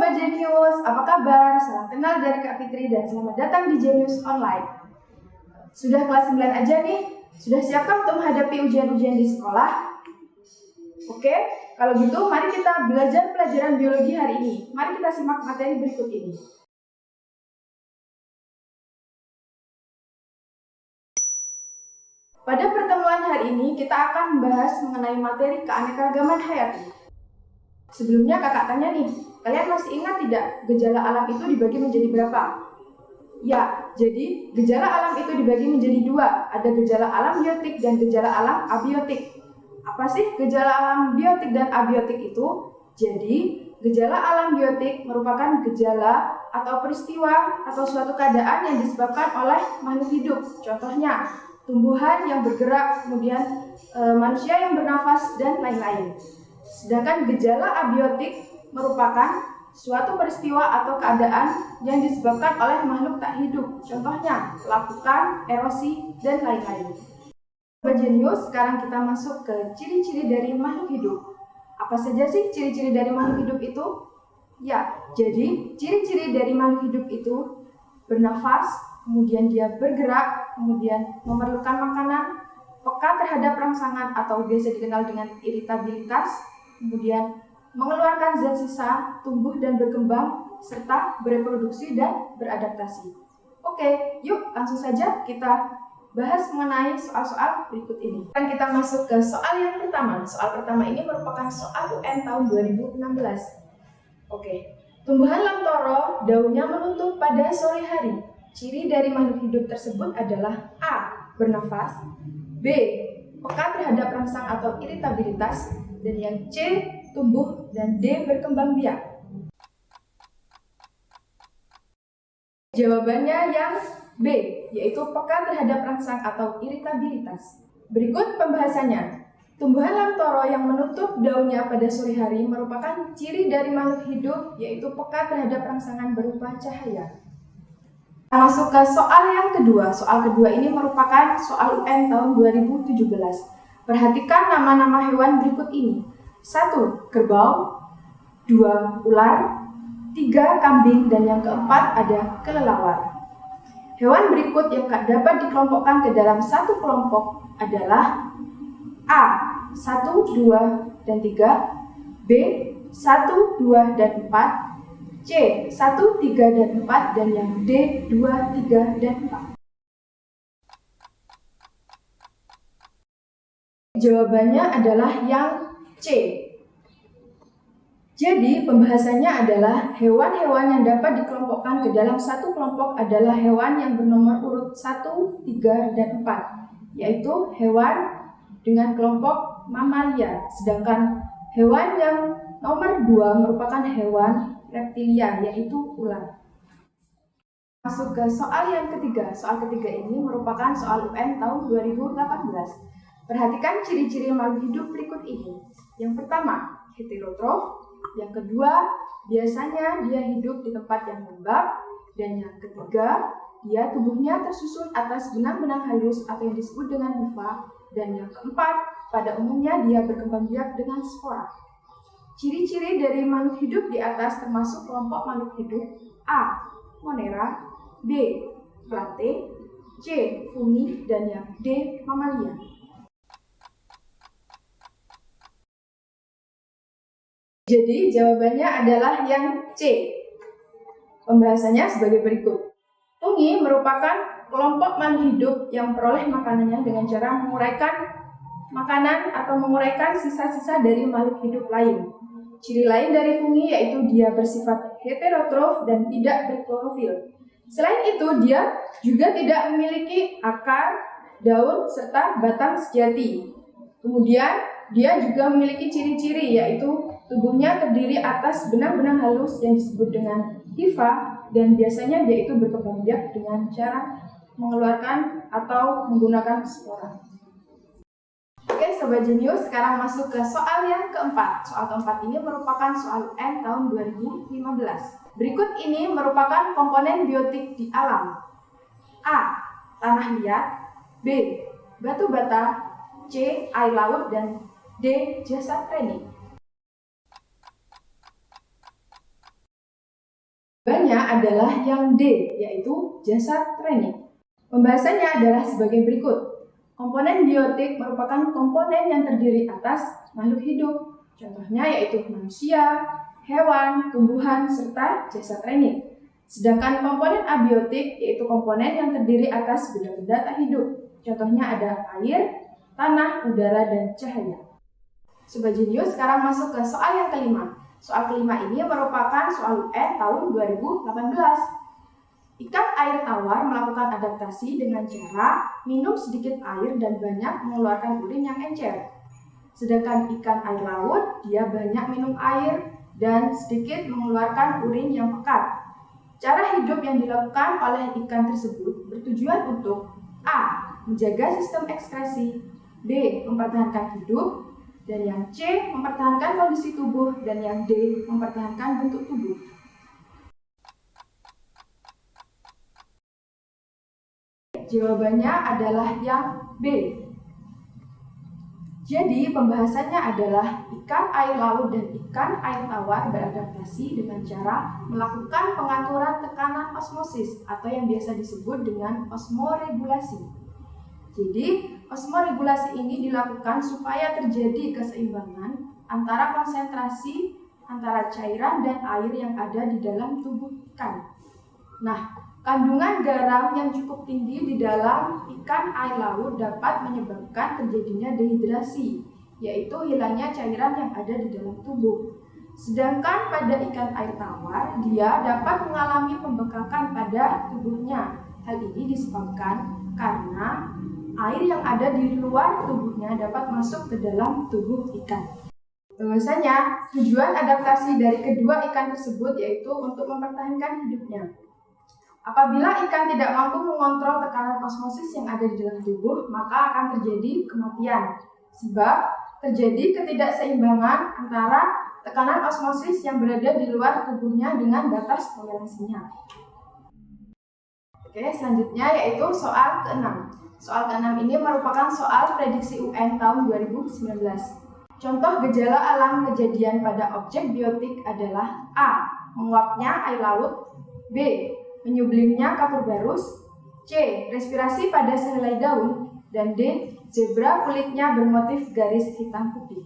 Sobat Genius, apa kabar? Salam kenal dari Kak Fitri dan selamat datang di Genius Online. Sudah kelas 9 aja nih? Sudah siapkah untuk menghadapi ujian-ujian di sekolah? Oke, kalau gitu mari kita belajar pelajaran biologi hari ini. Mari kita simak materi berikut ini. Pada pertemuan hari ini kita akan membahas mengenai materi keanekaragaman hayati. Sebelumnya kakak tanya nih, kalian masih ingat tidak gejala alam itu dibagi menjadi berapa? Ya, jadi gejala alam itu dibagi menjadi dua, ada gejala alam biotik dan gejala alam abiotik. Apa sih gejala alam biotik dan abiotik itu? Jadi, gejala alam biotik merupakan gejala atau peristiwa atau suatu keadaan yang disebabkan oleh makhluk hidup. Contohnya, tumbuhan yang bergerak, kemudian manusia yang bernafas, dan lain-lain. Sedangkan gejala abiotik merupakan suatu peristiwa atau keadaan yang disebabkan oleh makhluk tak hidup. Contohnya, lapukan, erosi, dan lain-lain. Sobat Genius, sekarang kita masuk ke ciri-ciri dari makhluk hidup. Apa saja sih ciri-ciri dari makhluk hidup itu? Ya, jadi ciri-ciri dari makhluk hidup itu bernafas, kemudian dia bergerak, kemudian memerlukan makanan, peka terhadap rangsangan atau biasa dikenal dengan iritabilitas, kemudian mengeluarkan zat sisa, tumbuh dan berkembang, serta bereproduksi dan beradaptasi. Oke, yuk langsung saja kita bahas mengenai soal-soal berikut ini. Dan kita masuk ke soal yang pertama. Soal pertama ini merupakan soal UN tahun 2016. Oke, tumbuhan lamtoro daunnya menutup pada sore hari. Ciri dari makhluk hidup tersebut adalah A. Bernafas, B. Peka terhadap rangsang atau iritabilitas, dan yang C. Tumbuh, dan D. Berkembang biak. Jawabannya yang B, yaitu peka terhadap rangsang atau iritabilitas. Berikut pembahasannya. Tumbuhan lamtoro yang menutup daunnya pada sore hari merupakan ciri dari makhluk hidup, yaitu peka terhadap rangsangan berupa cahaya. Masuk ke soal yang kedua. Soal kedua ini merupakan soal UN tahun 2017. Perhatikan nama-nama hewan berikut ini. 1. Kerbau, 2. Ular, 3. Kambing, dan yang keempat ada kelelawar. Hewan berikut yang dapat dikelompokkan ke dalam satu kelompok adalah A. 1, 2, dan 3, B. 1, 2, dan 4, C. 1, 3, dan 4, dan yang D. 2, 3, dan 4. Jawabannya adalah yang C. Jadi, pembahasannya adalah hewan-hewan yang dapat dikelompokkan ke dalam satu kelompok adalah hewan yang bernomor urut 1, 3, dan 4, yaitu hewan dengan kelompok mamalia. Sedangkan hewan yang nomor 2 merupakan hewan reptilia, yaitu ular. Masuk ke soal yang ketiga. Soal ketiga ini merupakan soal UN tahun 2018. Perhatikan ciri-ciri makhluk hidup berikut ini. Yang pertama, heterotrof. Yang kedua, biasanya dia hidup di tempat yang lembab. Dan yang ketiga, dia tubuhnya tersusun atas benang-benang halus atau yang disebut dengan hifa. Dan yang keempat, pada umumnya dia berkembang biak dengan spora. Ciri-ciri dari makhluk hidup di atas termasuk kelompok makhluk hidup A. Monera, B. Plate, C. Fungi, dan yang D. Mamalia. Jadi jawabannya adalah yang C. Pembahasannya sebagai berikut. Fungi merupakan kelompok makhluk hidup yang memperoleh makanannya dengan cara menguraikan makanan atau menguraikan sisa-sisa dari makhluk hidup lain. Ciri lain dari fungi yaitu dia bersifat heterotrof dan tidak berklorofil. Selain itu, dia juga tidak memiliki akar, daun, serta batang sejati. Kemudian, dia juga memiliki ciri-ciri yaitu tubuhnya terdiri atas benang-benang halus yang disebut dengan hifa, dan biasanya dia itu berkembang biak dengan cara mengeluarkan atau menggunakan spora. Oke Sobat Genius, sekarang masuk ke soal yang keempat. Soal keempat ini merupakan soal UN tahun 2015. Berikut ini merupakan komponen biotik di alam. A. Tanah liat, B. Batu bata, C. Air laut, dan D. Jasad training. Jawabannya adalah yang D, yaitu jasad training. Pembahasannya adalah sebagai berikut. Komponen biotik merupakan komponen yang terdiri atas makhluk hidup. Contohnya yaitu manusia, hewan, tumbuhan, serta jasad training. Sedangkan komponen abiotik yaitu komponen yang terdiri atas benda-benda tak hidup. Contohnya ada air, tanah, udara, dan cahaya. Sobat Jenius, sekarang masuk ke soal yang kelima. Soal kelima ini merupakan soal UN tahun 2018. Ikan air tawar melakukan adaptasi dengan cara minum sedikit air dan banyak mengeluarkan urin yang encer. Sedangkan ikan air laut, dia banyak minum air dan sedikit mengeluarkan urin yang pekat. Cara hidup yang dilakukan oleh ikan tersebut bertujuan untuk A. Menjaga sistem ekskresi, B. Mempertahankan hidup, dan yang C. Mempertahankan kondisi tubuh, dan yang D. Mempertahankan bentuk tubuh. Jawabannya adalah yang B. Jadi, pembahasannya adalah ikan air laut dan ikan air tawar beradaptasi dengan cara melakukan pengaturan tekanan osmosis atau yang biasa disebut dengan osmoregulasi. Jadi, osmoregulasi ini dilakukan supaya terjadi keseimbangan antara konsentrasi antara cairan dan air yang ada di dalam tubuh ikan. Nah, kandungan garam yang cukup tinggi di dalam ikan air laut dapat menyebabkan terjadinya dehidrasi, yaitu hilangnya cairan yang ada di dalam tubuh. Sedangkan pada ikan air tawar, dia dapat mengalami pembekakan pada tubuhnya. Hal ini disebabkan karena air yang ada di luar tubuhnya dapat masuk ke dalam tubuh ikan. Bahwasanya tujuan adaptasi dari kedua ikan tersebut yaitu untuk mempertahankan hidupnya. Apabila ikan tidak mampu mengontrol tekanan osmosis yang ada di dalam tubuh, maka akan terjadi kematian. Sebab terjadi ketidakseimbangan antara tekanan osmosis yang berada di luar tubuhnya dengan batas toleransinya. Oke, selanjutnya yaitu soal ke-6. Soal ke-6 ini merupakan soal prediksi UN tahun 2019. Contoh gejala alam kejadian pada objek biotik adalah A. Menguapnya air laut, B. Menyublimnya kapur barus, C. Respirasi pada sehelai daun, dan D. Zebra kulitnya bermotif garis hitam putih.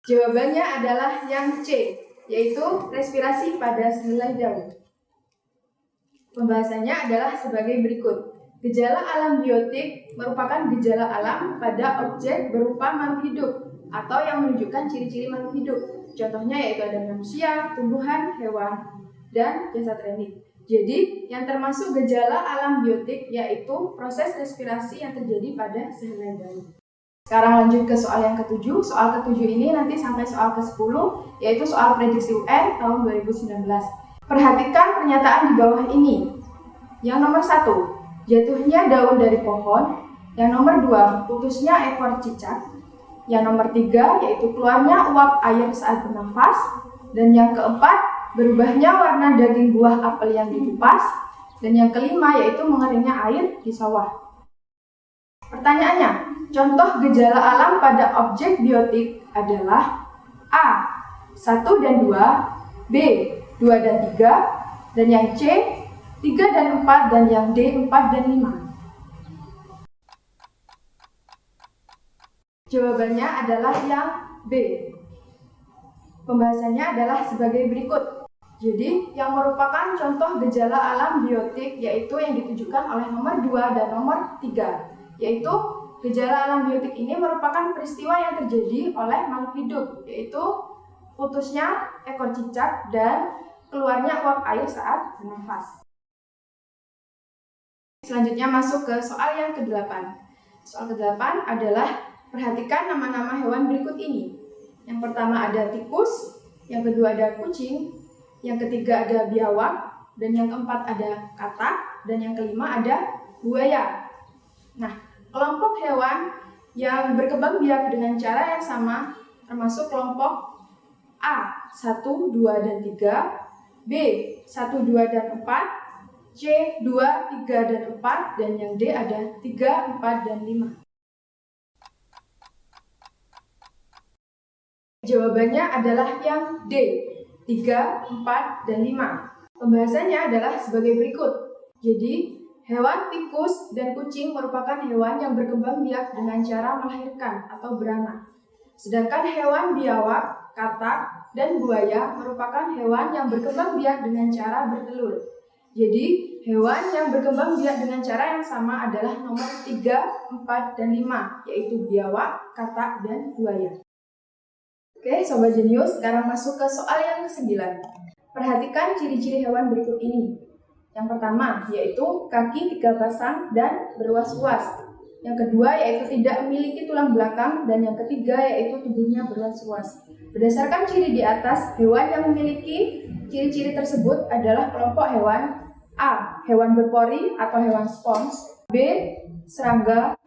Jawabannya adalah yang C, yaitu respirasi pada sehelai daun. Pembahasannya adalah sebagai berikut. Gejala alam biotik merupakan gejala alam pada objek berupa makhluk hidup atau yang menunjukkan ciri-ciri makhluk hidup. Contohnya yaitu ada manusia, tumbuhan, hewan, dan jasad training. Jadi, yang termasuk gejala alam biotik yaitu proses respirasi yang terjadi pada sehelai daun. Sekarang lanjut ke soal yang ke-7. Soal ke-7 ini nanti sampai soal ke-10, yaitu soal prediksi UN tahun 2019. Perhatikan pernyataan di bawah ini. Yang nomor 1, jatuhnya daun dari pohon. Yang nomor 2, putusnya ekor cicak. Yang nomor 3, yaitu keluarnya uap air saat bernafas. Dan yang keempat, berubahnya warna daging buah apel yang dikupas. Dan yang kelima, yaitu mengeringnya air di sawah. Pertanyaannya, contoh gejala alam pada objek biotik adalah A. 1 dan 2, B. 2 dan 3, dan yang C. 3 dan 4, dan yang D. 4 dan 5. Jawabannya adalah yang B. Pembahasannya adalah sebagai berikut. Jadi, yang merupakan contoh gejala alam biotik yaitu yang ditujukan oleh nomor 2 dan nomor 3. Yaitu gejala alam biotik ini merupakan peristiwa yang terjadi oleh makhluk hidup, yaitu putusnya ekor cicak dan keluarnya uap air saat bernafas. Selanjutnya masuk ke soal yang ke-8. Soal ke-8 adalah perhatikan nama-nama hewan berikut ini. Yang pertama ada tikus, yang kedua ada kucing, yang ketiga ada biawak, dan yang keempat ada katak, dan yang kelima ada buaya. Nah, kelompok hewan yang berkembang biak dengan cara yang sama termasuk kelompok A. 1, 2, dan 3, B. 1, 2, dan 4, C. 2, 3, dan 4, dan yang D ada 3, 4, dan 5. Jawabannya adalah yang D, 3, 4, dan 5. Pembahasannya adalah sebagai berikut. Jadi, hewan tikus dan kucing merupakan hewan yang berkembang biak dengan cara melahirkan atau beranak. Sedangkan hewan biawak, katak, dan buaya merupakan hewan yang berkembang biak dengan cara bertelur. Jadi, hewan yang berkembang biak dengan cara yang sama adalah nomor 3, 4, dan 5, yaitu biawak, katak, dan buaya. Oke, Sobat Jenius, sekarang masuk ke soal yang ke-9. Perhatikan ciri-ciri hewan berikut ini. Yang pertama, yaitu kaki 3 pasang dan beruas-uas. Yang kedua, yaitu tidak memiliki tulang belakang. Dan yang ketiga, yaitu tubuhnya beruas-uas. Berdasarkan ciri di atas, hewan yang memiliki ciri-ciri tersebut adalah kelompok hewan A. Hewan berpori atau hewan spons. B. Serangga.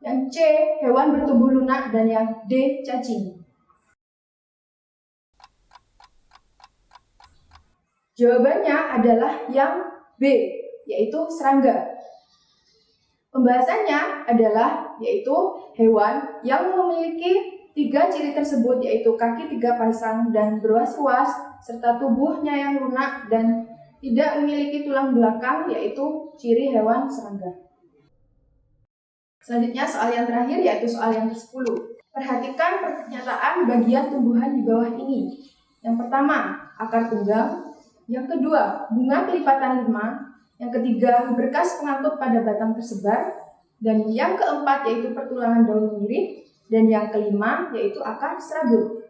Yang C. Hewan bertubuh lunak. Dan yang D. Cacing. Jawabannya adalah yang B, yaitu serangga. Pembahasannya adalah yaitu hewan yang memiliki 3 ciri tersebut, yaitu kaki 3 pasang dan beruas-uas, serta tubuhnya yang lunak dan tidak memiliki tulang belakang, yaitu ciri hewan serangga. Selanjutnya soal yang terakhir, yaitu soal yang ke-10. Perhatikan pernyataan bagian tumbuhan di bawah ini. Yang pertama, akar tunggang. Yang kedua, bunga kelipatan 5. Yang ketiga, berkas pengangkut pada batang tersebar. Dan yang keempat, yaitu pertulangan daun mirip. Dan yang kelima, yaitu akar serabut.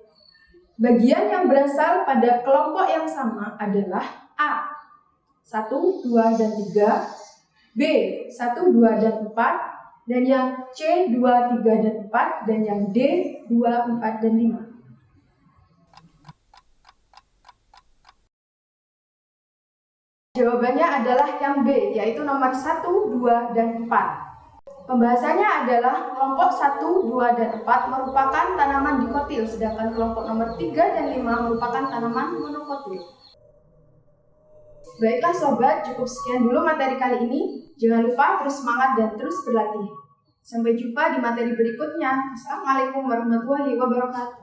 Bagian yang berasal pada kelompok yang sama adalah A. 1, 2, dan 3. B. 1, 2, dan 4. Dan yang C. 2, 3, dan 4. Dan yang D. 2, 4, dan 5. Jawabannya adalah yang B, yaitu nomor 1, 2, dan 4. Pembahasannya adalah kelompok 1, 2, dan 4 merupakan tanaman dikotil, sedangkan kelompok nomor 3 dan 5 merupakan tanaman monokotil. Baiklah Sobat, cukup sekian dulu materi kali ini. Jangan lupa terus semangat dan terus berlatih. Sampai jumpa di materi berikutnya. Assalamualaikum warahmatullahi wabarakatuh.